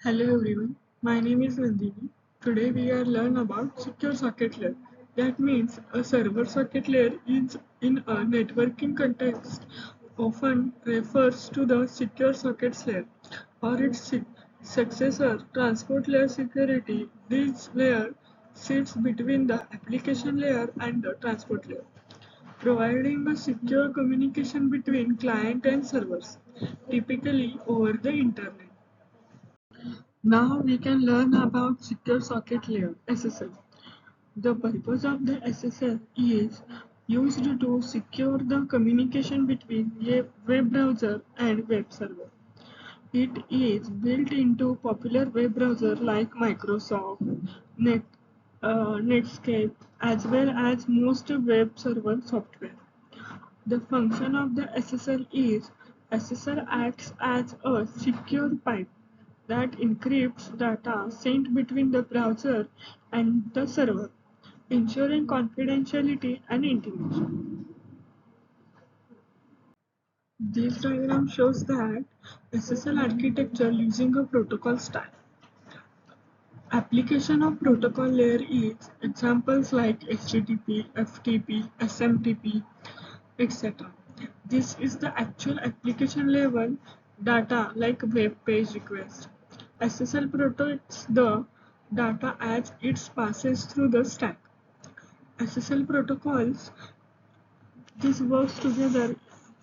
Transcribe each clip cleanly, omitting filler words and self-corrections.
Hello everyone, my name is Nandini. Today we are learn about secure socket layer. That means a server socket layer is in a networking context often refers to the secure sockets layer or its successor transport layer security. This layer sits between the application layer and the transport layer, providing a secure communication between client and servers, typically over the internet. Now we can learn about secure socket layer SSL. The purpose of the SSL is used to secure the communication between a web browser and web server. It is built into popular web browser like Microsoft, Net, Netscape, as well as most web server software. The function of the SSL is SSL acts as a secure pipe that encrypts data sent between the browser and the server, ensuring confidentiality and integration. This diagram shows that SSL architecture using a protocol stack. Application of protocol layer is examples like HTTP, FTP, SMTP, etc. This is the actual application level data like web page request. SSL protects the data as it passes through the stack. SSL protocols this works together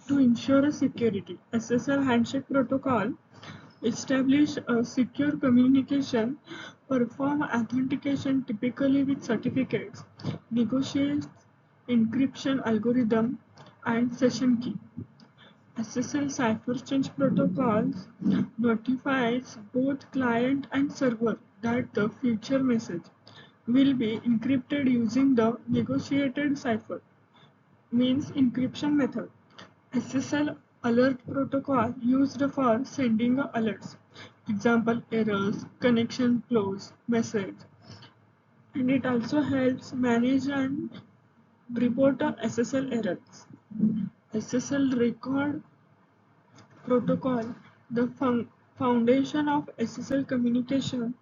to ensure a security. SSL handshake protocol establish a secure communication, perform authentication typically with certificates, negotiates encryption algorithm and session key. SSL cipher change protocols notifies both client and server that the future message will be encrypted using the negotiated cipher means encryption method. SSL alert protocol used for sending alerts. Example errors, connection close, message. And it also helps manage and report SSL errors. SSL record protocol, the foundation of SSL communication,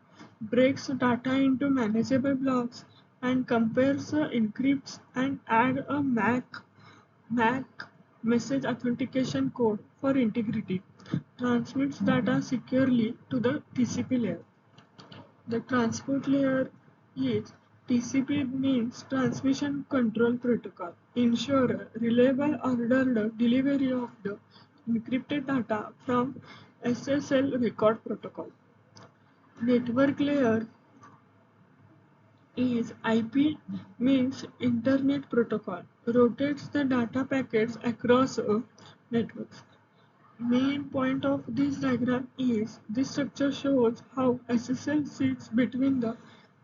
breaks data into manageable blocks and compares, encrypts, and add a MAC message authentication code for integrity, transmits data securely to the TCP layer. The transport layer is TCP means transmission control protocol, ensure reliable ordered delivery of the encrypted data from SSL record protocol. Network layer is IP means Internet Protocol, rotates the data packets across networks. Main point of this diagram is this structure shows how SSL sits between the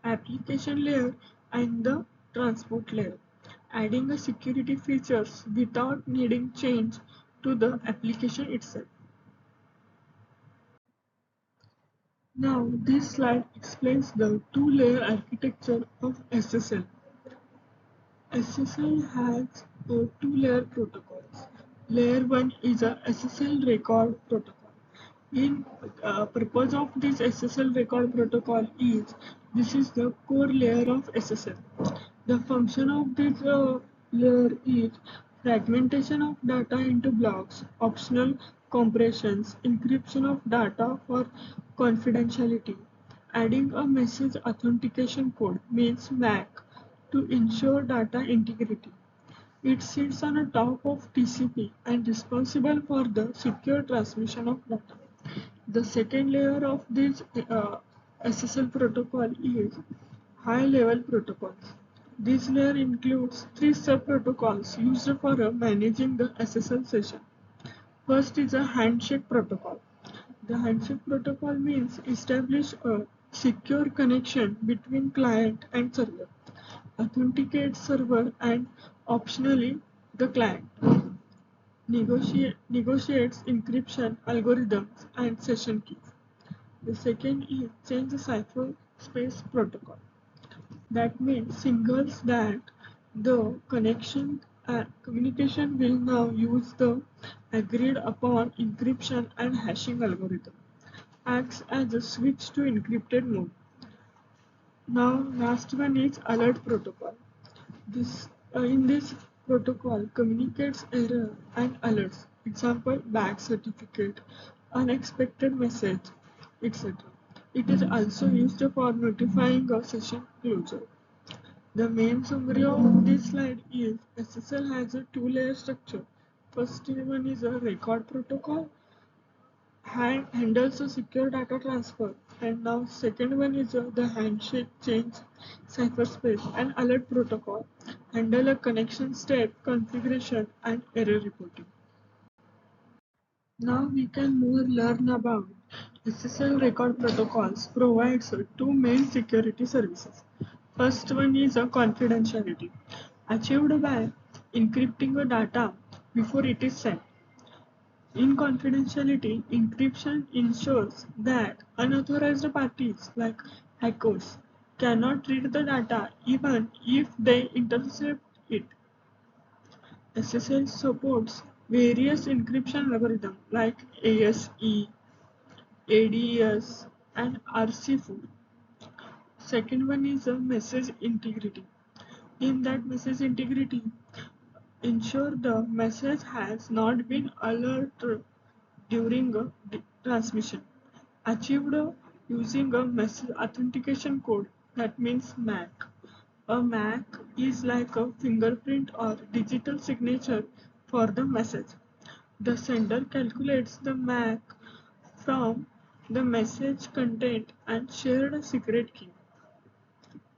application layer and the transport layer, adding a security features without needing change to the application itself. Now this slide explains the two-layer architecture of SSL. SSL has two-layer protocols. Layer 1 is a SSL record protocol. In purpose of this SSL record protocol is this is the core layer of SSL. The function of this layer is fragmentation of data into blocks, optional compressions, encryption of data for confidentiality, adding a message authentication code means MAC to ensure data integrity. It sits on the top of TCP and responsible for the secure transmission of data. The second layer of this SSL protocol is high level protocols. This layer includes three sub-protocols used for managing the SSL session. First is a handshake protocol. The handshake protocol means establish a secure connection between client and server, authenticate server and optionally the client, negotiates encryption algorithms and session keys. The second is change cipher space protocol. That means signals that the connection communication will now use the agreed upon encryption and hashing algorithm. acts as a switch to encrypted mode. Now, last one is alert protocol. In this protocol communicates error and alerts. Example: bad certificate, unexpected message, etc. It is also used for notifying a session closure. The main summary of this slide is SSL has a two-layer structure. First one is a record protocol, handles a secure data transfer, and now second one is the handshake change cyberspace and alert protocol, handle a connection step configuration and error reporting. Now we can more learn about SSL record protocols provides two main security services. First one is a confidentiality, achieved by encrypting the data before it is sent. In confidentiality, encryption ensures that unauthorized parties like hackers cannot read the data even if they intercept it. SSL supports various encryption algorithms like ASE, ADES, and RC4. Second one is a message integrity. In that message integrity, ensure the message has not been alerted during a transmission, achieved using a message authentication code, that means MAC. A MAC is like a fingerprint or digital signature for the message. The sender calculates the MAC from the message content and shared a secret key.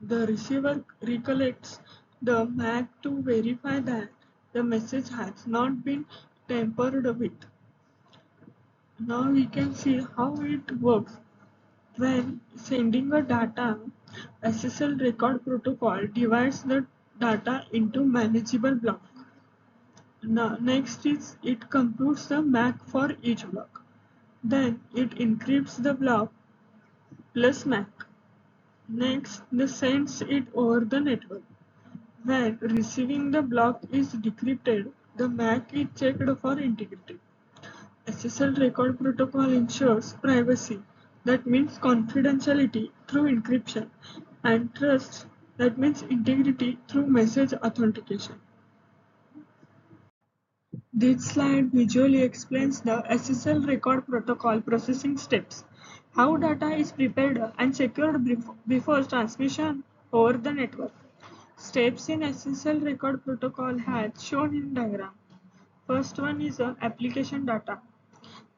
The receiver recollects the MAC to verify that the message has not been tampered with. Now we can see how it works. When sending a data, SSL record protocol divides the data into manageable blocks. Now, next is it computes the MAC for each block. Then it encrypts the block plus MAC. Next, it sends it over the network. When receiving the block is decrypted, the MAC is checked for integrity. SSL record protocol ensures privacy, that means confidentiality through encryption, and trust, that means integrity through message authentication. This slide visually explains the SSL record protocol processing steps, how data is prepared and secured before transmission over the network. Steps in SSL record protocol as shown in diagram. First one is application data.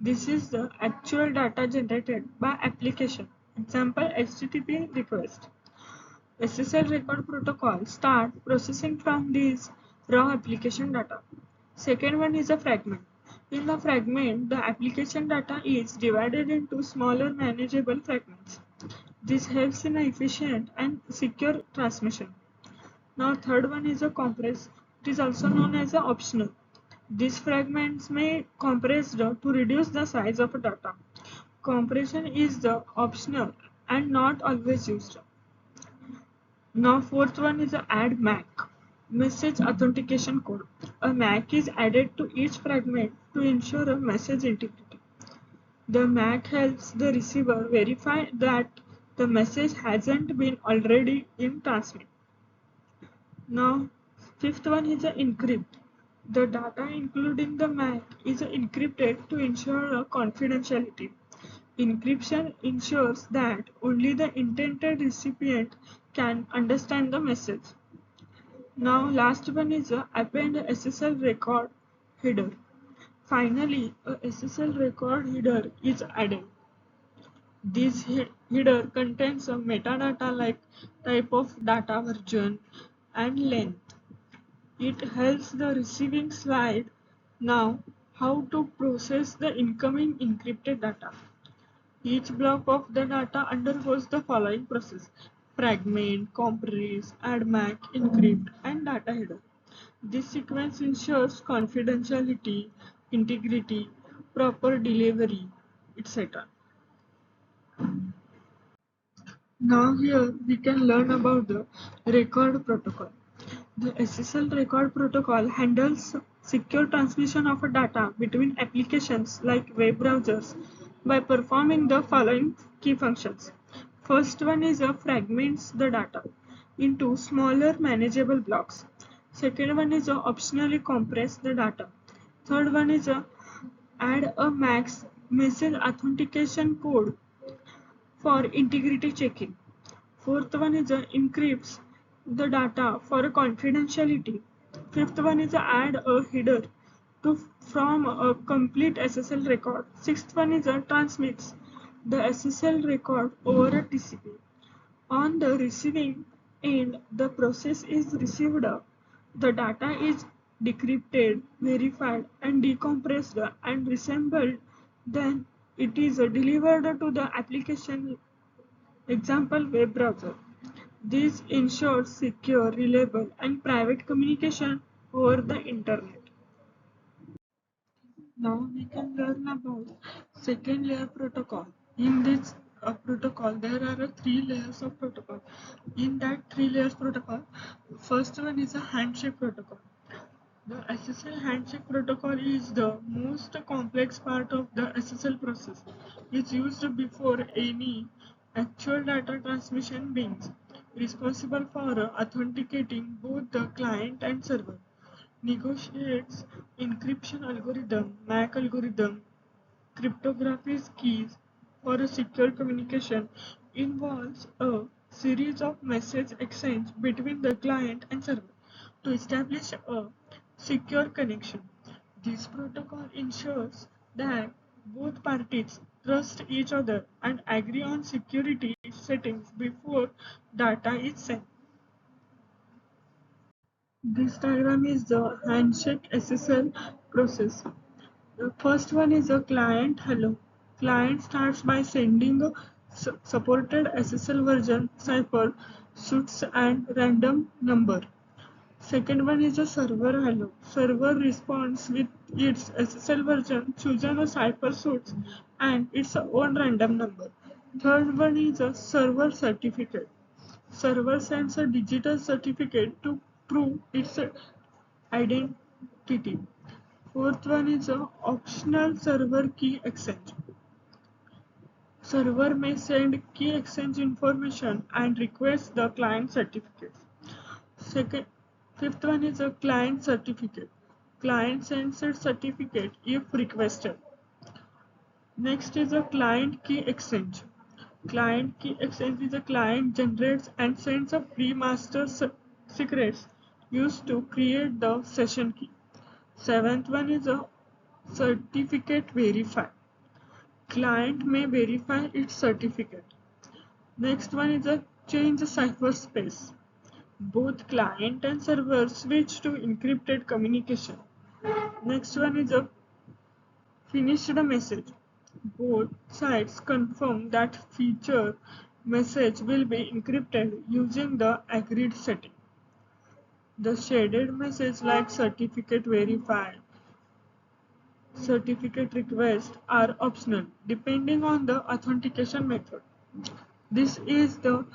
This is the actual data generated by application. Example: HTTP request. SSL record protocol start processing from this raw application data. Second one is a fragment. In the fragment, the application data is divided into smaller manageable fragments. This helps in efficient and secure transmission. Now third one is a compress. It is also known as a optional. These fragments may compressed to reduce the size of data. Compression is the optional and not always used. Now fourth one is a add MAC, message authentication code. A MAC is added to each fragment to ensure a message integrity. The MAC helps the receiver verify that the message hasn't been already in transmit. Now fifth one is a encrypt. The data including the MAC is encrypted to ensure confidentiality. Encryption ensures that only the intended recipient can understand the message. Now last one is append SSL record header. Finally, a SSL record header is added. This header contains a metadata like type of data version and length. It helps the receiving side now how to process the incoming encrypted data. Each block of the data undergoes the following process: fragment, compress, add MAC, encrypt, and data header. This sequence ensures confidentiality, integrity, proper delivery, etc. Now here we can learn about the record protocol. The SSL record protocol handles secure transmission of data between applications like web browsers, by performing the following key functions. First one is fragments the data into smaller manageable blocks. Second one is optionally compress the data. Third one is add a max message authentication code for integrity checking. Fourth one is encrypts the data for confidentiality. Fifth one is add a header to from a complete SSL record. Sixth one is transmits the SSL record over a TCP. On the receiving end, the process is received. The data is decrypted, verified, and decompressed and reassembled. Then it is delivered to the application, example web browser. This ensures secure, reliable, and private communication over the internet. Now we can learn about second layer protocol. In this protocol, there are three layers of protocol. In that three layers protocol, first one is a handshake protocol. The SSL handshake protocol is the most complex part of the SSL process. It's used before any actual data transmission begins, responsible for authenticating both the client and server. Negotiates encryption algorithm, MAC algorithm, cryptography keys for a secure communication, involves a series of message exchange between the client and server to establish a secure connection. This protocol ensures that both parties trust each other and agree on security settings before data is sent. This diagram is the handshake SSL process. The first one is a client hello. Client starts by sending a supported SSL version, cipher, suits and random number. Second one is a server hello. Server responds with its SSL version, chosen a cipher suits and its own random number. Third one is a server certificate. Server sends a digital certificate to prove its identity. Fourth one is a optional server key exchange. Server may send key exchange information and request the client certificates. Second, fifth one is a client certificate. Client sends its certificate if requested. Next is a client key exchange. Client key exchange is a client generates and sends a free master secrets used to create the session key. Seventh one is a certificate verify. Client may verify its certificate. Next one is a change cipher space. Both client and server switch to encrypted communication. Next one is a finish the message. Both sides confirm that future message will be encrypted using the agreed setting. The shaded message like certificate verified, certificate request are optional depending on the authentication method. This is the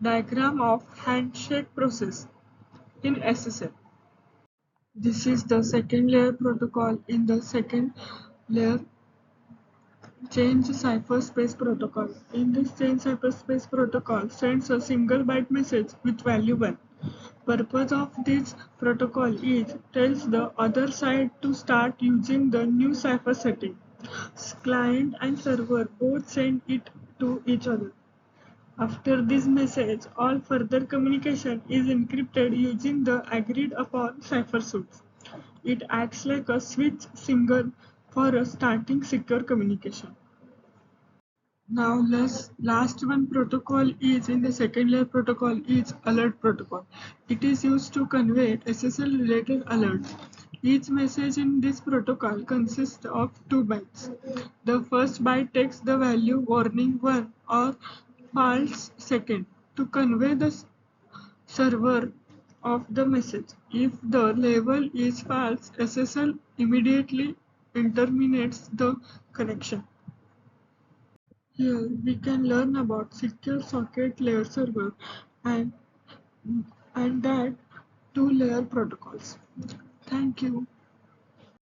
diagram of handshake process in SSL. This is the second layer protocol. In the second layer, change cyberspace protocol. In this change cyberspace protocol sends a single byte message with value 1. Purpose of this protocol is tells the other side to start using the new cipher setting. Client and server both send it to each other. After this message, all further communication is encrypted using the agreed upon cipher suits. It acts like a switch signal for a starting secure communication. Now last one protocol is in the second layer protocol is alert protocol. It is used to convey SSL related alerts. Each message in this protocol consists of 2 bytes. The first byte takes the value warning 1 or false second to convey the server of the message. If the label is false, SSL immediately terminates the connection. Here we can learn about secure socket layer server and and that two layer protocols. Thank you.